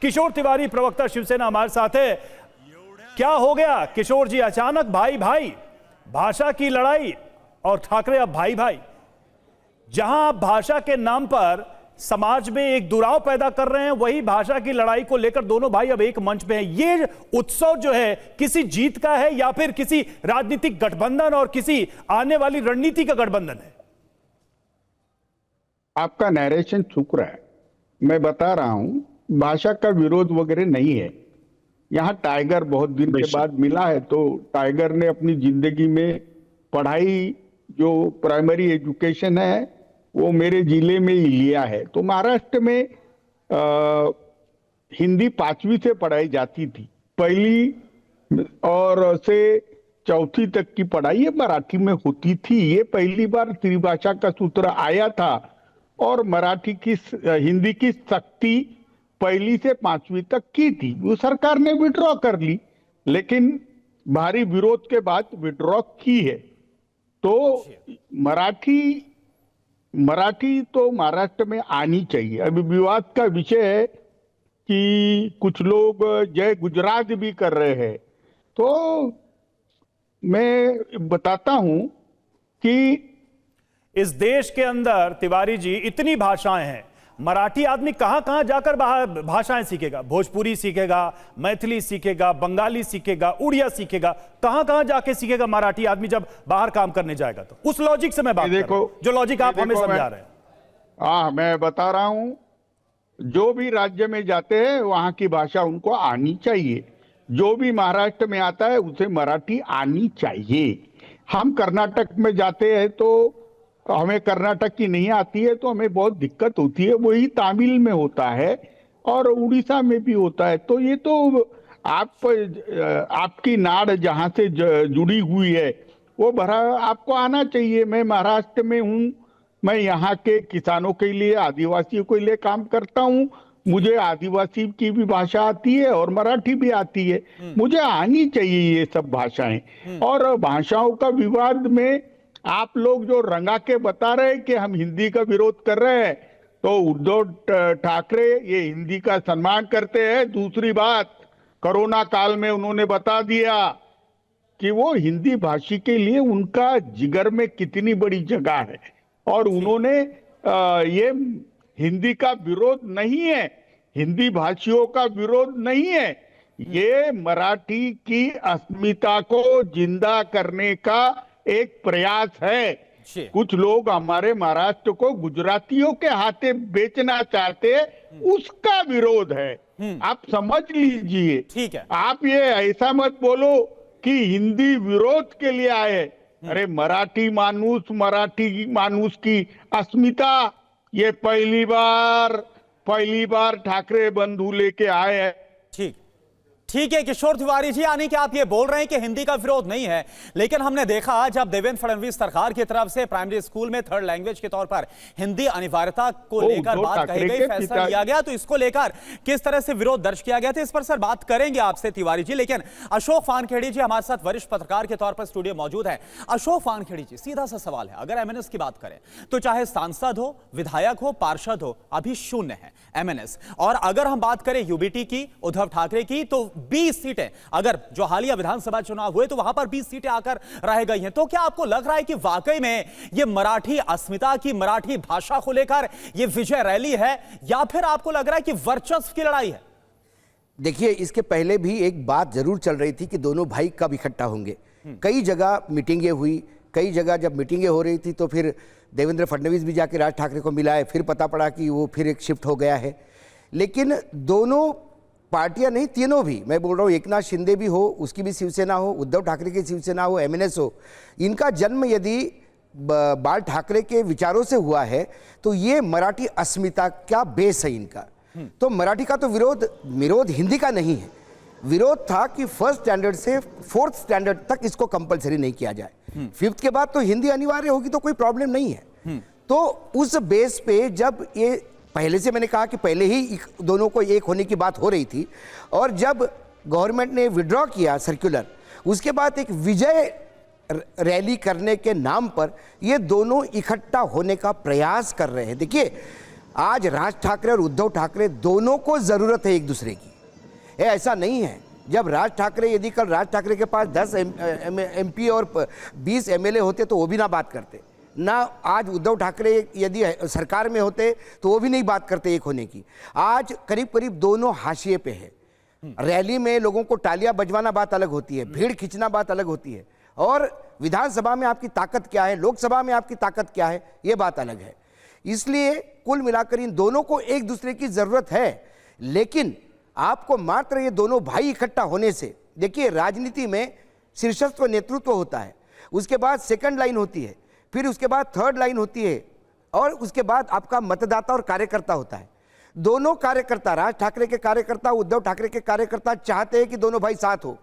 किशोर तिवारी प्रवक्ता शिवसेना हमारे साथ है। क्या हो गया किशोर जी, अचानक भाई भाई, भाषा की लड़ाई और ठाकरे अब भाई भाई। जहां आप भाषा के नाम पर समाज में एक दुराव पैदा कर रहे हैं, वही भाषा की लड़ाई को लेकर दोनों भाई अब एक मंच पे हैं। ये उत्सव जो है किसी जीत का है या फिर किसी राजनीतिक गठबंधन और किसी आने वाली रणनीति का गठबंधन है? आपका नरेशन चूक रहा है। मैं बता रहा हूं, भाषा का विरोध वगैरह नहीं है। यहाँ टाइगर बहुत दिन के बाद मिला है, तो टाइगर ने अपनी जिंदगी में पढ़ाई, जो प्राइमरी एजुकेशन है, वो मेरे जिले में ही लिया है। तो महाराष्ट्र में हिंदी 5वीं से पढ़ाई जाती थी, पहली और से चौथी तक की पढ़ाई मराठी में होती थी। ये पहली बार त्रिभाषा का सूत्र आया था और मराठी की, हिंदी की सख्ती 1ली से 5वीं तक की थी। वो सरकार ने विड्रॉ कर ली, लेकिन भारी विरोध के बाद विड्रॉ की है। तो मराठी तो महाराष्ट्र में आनी चाहिए। अभी विवाद का विषय है कि कुछ लोग जय गुजरात भी कर रहे हैं। तो मैं बताता हूं कि इस देश के अंदर तिवारी जी इतनी भाषाएं हैं, मराठी आदमी कहां कहां जाकर भाषाएं सीखेगा? भोजपुरी सीखेगा, मैथिली सीखेगा, बंगाली सीखेगा, उड़िया सीखेगा, कहां कहां जाके सीखेगा मराठी आदमी जब बाहर काम करने जाएगा? तो उस लॉजिक से मैं बात कर रहा हूं, जो लॉजिक आप हमें समझा रहे हैं। मैं बता रहा हूं, जो भी राज्य में जाते हैं वहां की भाषा उनको आनी चाहिए। जो भी महाराष्ट्र में आता है उसे मराठी आनी चाहिए। हम कर्नाटक में जाते हैं तो हमें कर्नाटक की नहीं आती है, तो हमें बहुत दिक्कत होती है। वही तमिल में होता है और उड़ीसा में भी होता है। तो ये तो आपकी नाड़ जहां से जुड़ी हुई है वो भरा आपको आना चाहिए। मैं महाराष्ट्र में हूँ, मैं यहाँ के किसानों के लिए, आदिवासियों के लिए काम करता हूँ। मुझे आदिवासी की भी भाषा आती है और मराठी भी आती है। मुझे आनी चाहिए ये सब भाषाएं। और भाषाओं का विवाद में आप लोग जो रंगा के बता रहे हैं कि हम हिंदी का विरोध कर रहे हैं, तो उद्धव ठाकरे ये हिंदी का सम्मान करते हैं। दूसरी बात, कोरोना काल में उन्होंने बता दिया कि वो हिंदी भाषी के लिए उनका जिगर में कितनी बड़ी जगह है, और उन्होंने ये हिंदी का विरोध नहीं है, हिंदी भाषियों का विरोध नहीं है, ये मराठी की अस्मिता को जिंदा करने का एक प्रयास है। कुछ लोग हमारे महाराष्ट्र को गुजरातियों के हाथे बेचना चाहते हैं, उसका विरोध है। आप समझ लीजिए। ठीक है, आप ये ऐसा मत बोलो कि हिंदी विरोध के लिए आए। अरे मराठी मानुस की अस्मिता ये पहली बार ठाकरे बंधु लेके आए हैं। ठीक है किशोर तिवारी जी, यानी कि आप ये बोल रहे हैं कि हिंदी का विरोध नहीं है, लेकिन हमने देखा जब देवेंद्र फडणवीस सरकार की तरफ से प्राइमरी स्कूल में 3rd लैंग्वेज के तौर पर हिंदी अनिवार्यता को लेकर बात कही गई, फैसला लिया गया, तो इसको लेकर किस तरह से विरोध दर्ज किया गया था, इस पर सर बात करेंगे आपसे तिवारी जी। लेकिन अशोक वानखेड़े जी हमारे साथ वरिष्ठ पत्रकार के तौर पर स्टूडियो मौजूद है। अशोक वानखेड़े जी, सीधा सा सवाल है, अगर एमएनएस की बात करें तो चाहे सांसद हो, विधायक हो, पार्षद हो, अभी 0 है एमएनएस। और अगर हम बात करें यूबीटी की, उद्धव ठाकरे की, तो 20 सीटें, अगर जो हालिया विधानसभा चुनाव हुए तो वहां पर 20 सीटें आकर रह गई हैं। तो क्या आपको लग रहा है कि वाकई में ये मराठी अस्मिता की, मराठी भाषा को लेकर ये विजय रैली है, या फिर आपको लग रहा है कि वर्चस्व की लड़ाई है? देखिए, इसके पहले भी एक बात जरूर चल रही थी कि दोनों भाई कब इकट्ठा होंगे। कई जगह मीटिंगें हुई, कई जगह जब मीटिंगें हो रही थी तो फिर देवेंद्र फडणवीस भी जाके राज ठाकरे को मिलाए, फिर पता पड़ा कि वो फिर एक शिफ्ट हो गया है। लेकिन दोनों पार्टियां नहीं, तीनों भी, मैं बोल रहा हूँ, एकनाथ शिंदे भी हो, उसकी भी शिवसेना हो, उद्धव ठाकरे की शिवसेना हो, एमएनएस हो, इनका जन्म यदि बाल ठाकरे के विचारों से हुआ है तो ये मराठी अस्मिता का बेस है इनका। तो मराठी का तो विरोध हिंदी का नहीं है, विरोध था कि 1st स्टैंडर्ड से 4th स्टैंडर्ड तक इसको कंपलसरी नहीं किया जाए। 5th के बाद तो हिंदी अनिवार्य होगी, तो कोई प्रॉब्लम नहीं है। तो उस बेस पे जब ये, पहले से मैंने कहा कि पहले ही दोनों को एक होने की बात हो रही थी, और जब गवर्नमेंट ने विड्रॉ किया सर्कुलर, उसके बाद एक विजय रैली करने के नाम पर ये दोनों इकट्ठा होने का प्रयास कर रहे हैं। देखिए, आज राज ठाकरे और उद्धव ठाकरे दोनों को जरूरत है एक दूसरे की। ऐसा नहीं है, जब राज ठाकरे, यदि कल राज ठाकरे के पास 10 MP और 20 MLA होते तो वो भी ना बात करते, ना आज उद्धव ठाकरे यदि सरकार में होते तो वो भी नहीं बात करते एक होने की। आज करीब करीब दोनों हाशिए पे है। रैली में लोगों को तालियां बजवाना बात अलग होती है, भीड़ खींचना बात अलग होती है, और विधानसभा में आपकी ताकत क्या है, लोकसभा में आपकी ताकत क्या है, ये बात अलग है। इसलिए कुल मिलाकर इन दोनों को एक दूसरे की जरूरत है, लेकिन आपको मात्र ये दोनों भाई इकट्ठा होने से, देखिए राजनीति में शीर्षस्थ नेतृत्व होता है, उसके बाद सेकंड लाइन होती है, फिर उसके बाद थर्ड लाइन होती है, और उसके बाद आपका मतदाता और कार्यकर्ता होता है। दोनों कार्यकर्ता, राज ठाकरे के कार्यकर्ता, उद्धव ठाकरे के कार्यकर्ता चाहते हैं कि दोनों भाई साथ हो,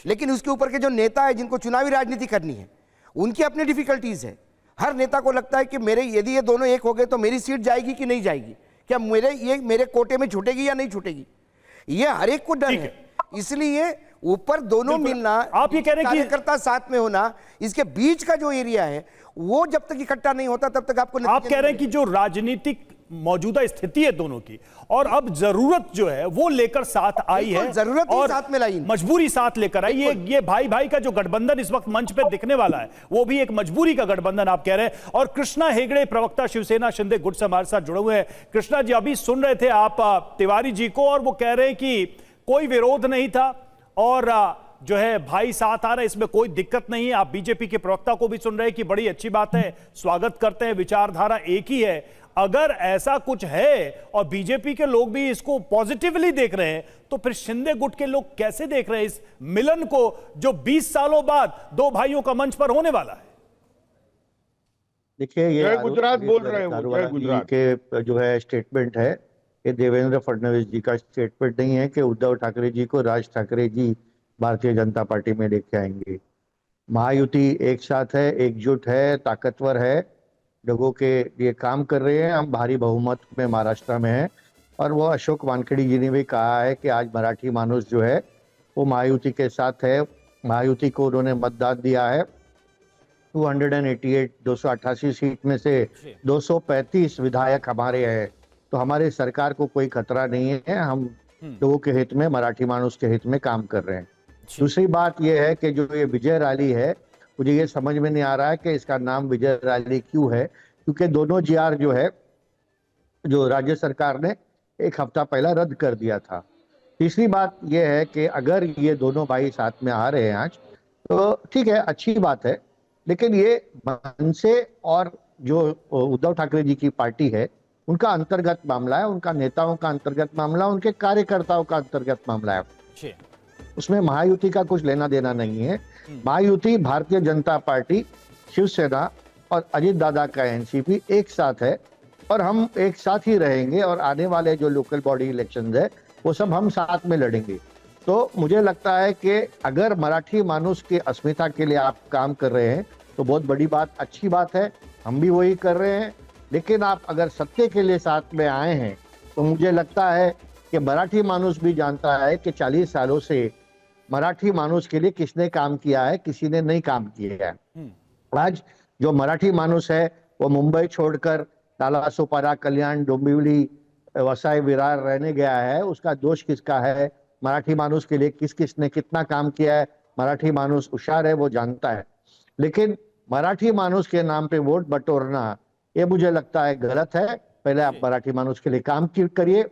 लेकिन उसके ऊपर के जो नेता है जिनको चुनावी राजनीति करनी है, उनकी अपनी डिफिकल्टीज है। हर नेता को लगता है कि यदि ये दोनों एक हो गए तो मेरी सीट जाएगी कि नहीं जाएगी, क्या मेरे कोटे में छूटेगी या नहीं छूटेगी, ये हर एक को डर है। इसलिए ऊपर दोनों मिलना, आप ये कह रहे हैं कि कार्यकर्ता साथ में होना, इसके बीच का जो एरिया है वो जब तक इकट्ठा नहीं होता तब तक आपको आप कह रहे हैं कि जो राजनीतिक मौजूदा स्थिति है दोनों की, और अब जरूरत जो है वो लेकर साथ आई है, जरूरत और साथ में लाई, मजबूरी साथ लेकर आई। ये भाई भाई का जो गठबंधन इस वक्त मंच पे दिखने वाला है वो भी एक मजबूरी का गठबंधन आप कह रहे हैं। और कृष्णा हेगड़े, प्रवक्ता शिवसेना शिंदे गुट से हमारे साथ जुड़े हुए हैं। कृष्णा जी, अभी सुन रहे थे आप तिवारी जी को, और वो कह रहे हैं कि कोई विरोध नहीं था और जो है भाई साथ आ रहे, इसमें कोई दिक्कत नहीं है। आप बीजेपी के प्रवक्ता को भी सुन रहे हैं कि बड़ी अच्छी बात है, स्वागत करते हैं, विचारधारा एक ही है। अगर ऐसा कुछ है और बीजेपी के लोग भी इसको पॉजिटिवली देख रहे हैं, तो फिर शिंदे गुट के लोग कैसे देख रहे हैं इस मिलन को जो 20 सालों बाद दो भाइयों का मंच पर होने वाला है? देखिए, ये जय गुजरात बोल रहे हो, जय गुजरात के जो है स्टेटमेंट है, ये देवेंद्र फडणवीस जी का स्टेटमेंट नहीं है कि उद्धव ठाकरे जी को राज ठाकरे जी भारतीय जनता पार्टी में लेके आएंगे। महायुति एक साथ है, एकजुट है, ताकतवर है, लोगों के लिए काम कर रहे हैं। हम भारी बहुमत में महाराष्ट्र में हैं, और वो अशोक वानखेड़े जी ने भी कहा है कि आज मराठी मानुष जो है वो महायुति के साथ है। महायुति को उन्होंने मतदान दिया है। 288 सीट में से 235 विधायक हमारे हैं, तो हमारे सरकार को कोई खतरा नहीं है। हम लोगों के हित में, मराठी मानुष के हित में काम कर रहे हैं। दूसरी बात यह है कि जो ये विजय रैली है, मुझे ये समझ में नहीं आ रहा है कि इसका नाम विजय रैली क्यों है, क्योंकि दोनों GR जो है, जो राज्य सरकार ने एक हफ्ता पहला रद्द कर दिया था। तीसरी बात यह है कि अगर ये दोनों भाई साथ में आ रहे हैं आज, तो ठीक है, अच्छी बात है, लेकिन ये मनसे और जो उद्धव ठाकरे जी की पार्टी है उनका अंतर्गत मामला है, उनका नेताओं का अंतर्गत मामला, उनके कार्यकर्ताओं का अंतर्गत मामला है। उसमें महायुति का कुछ लेना देना नहीं है। महायुति भारतीय जनता पार्टी, शिवसेना और अजित दादा का NCP एक साथ है, और हम एक साथ ही रहेंगे, और आने वाले जो लोकल बॉडी इलेक्शंस है वो सब हम साथ में लड़ेंगे। तो मुझे लगता है कि अगर मराठी मानुष के अस्मिता के लिए आप काम कर रहे हैं तो बहुत बड़ी बात, अच्छी बात है, हम भी वही कर रहे हैं। लेकिन आप अगर सत्य के लिए साथ में आए हैं तो मुझे लगता है कि मराठी मानुष भी जानता है कि 40 सालों से मराठी मानुष के लिए किसने काम किया है, किसी ने नहीं काम किया है। आज जो मराठी मानुष है वो मुंबई छोड़कर नालासोपारा, कल्याण, डोंबिवली, वसाई, विरार रहने गया है, उसका दोष किसका है? मराठी मानुष के लिए किस किस ने कितना काम किया है? मराठी मानुष होशियार है, वो जानता है। लेकिन मराठी मानुष के नाम पे वोट बटोरना, ये मुझे लगता है गलत है। पहले आप मराठी मानुष के लिए काम करिए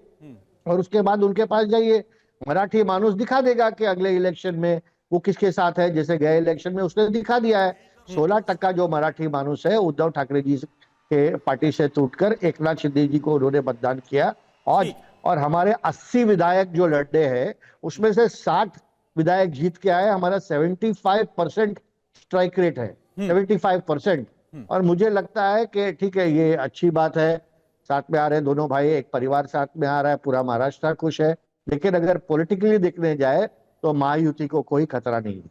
और उसके बाद उनके पास जाइए। मराठी मानुष दिखा देगा कि अगले इलेक्शन में वो किसके साथ है। जैसे गए इलेक्शन में उसने दिखा दिया है। 16% जो मराठी मानुष है उद्धव ठाकरे जी के पार्टी से टूटकर एकनाथ शिंदे जी को उन्होंने मतदान किया। और हमारे 80 विधायक जो लड़े हैं उसमें से 60 विधायक जीत के आए। हमारा 75% स्ट्राइक रेट है, 75%। और मुझे लगता है कि ठीक है, ये अच्छी बात है, साथ में आ रहे हैं दोनों भाई, एक परिवार साथ में आ रहा है, पूरा महाराष्ट्र खुश है। लेकिन अगर पॉलिटिकली देखने जाए तो महायुति को कोई खतरा नहीं है।